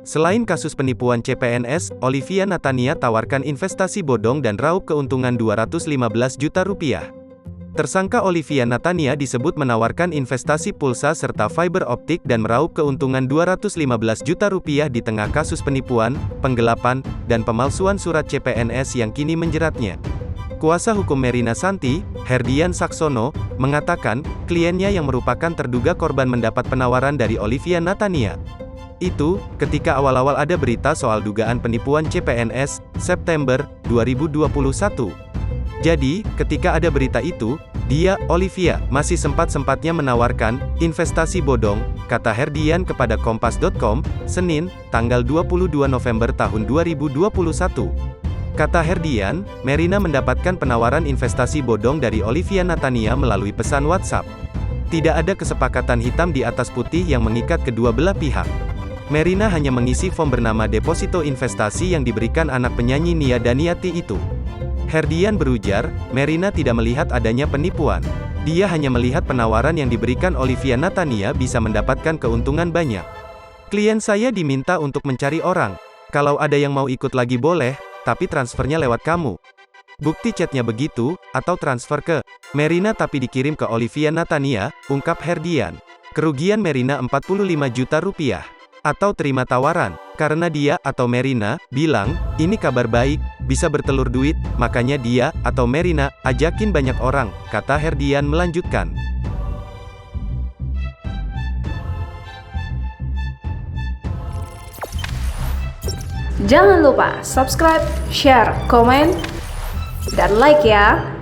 Selain kasus penipuan CPNS, Olivia Natania tawarkan investasi bodong dan raup keuntungan 215 juta rupiah. Tersangka Olivia Natania disebut menawarkan investasi pulsa serta fiber optik dan meraup keuntungan 215 juta rupiah di tengah kasus penipuan, penggelapan, dan pemalsuan surat CPNS yang kini menjeratnya. Kuasa hukum Merina Santi, Herdian Saksono, mengatakan, kliennya yang merupakan terduga korban mendapat penawaran dari Olivia Natania. Itu, ketika awal-awal ada berita soal dugaan penipuan CPNS, September 2021. Jadi, ketika ada berita itu, dia, Olivia, masih sempat-sempatnya menawarkan investasi bodong, kata Herdian kepada Kompas.com, Senin, tanggal 22 November tahun 2021. Kata Herdian, Merina mendapatkan penawaran investasi bodong dari Olivia Natania melalui pesan WhatsApp. Tidak ada kesepakatan hitam di atas putih yang mengikat kedua belah pihak. Merina hanya mengisi form bernama deposito investasi yang diberikan anak penyanyi Nia Daniati itu. Herdian berujar, Merina tidak melihat adanya penipuan. Dia hanya melihat penawaran yang diberikan Olivia Natania bisa mendapatkan keuntungan banyak. Klien saya diminta untuk mencari orang. Kalau ada yang mau ikut lagi boleh, tapi transfernya lewat kamu. Bukti chatnya begitu, atau transfer ke Merina tapi dikirim ke Olivia Natania, ungkap Herdian. Kerugian Merina 45 juta rupiah. Atau terima tawaran, karena dia, atau Merina, bilang, ini kabar baik, bisa bertelur duit, makanya dia, atau Merina, ajakin banyak orang, kata Herdian melanjutkan. Jangan lupa subscribe, share, komen, dan like ya!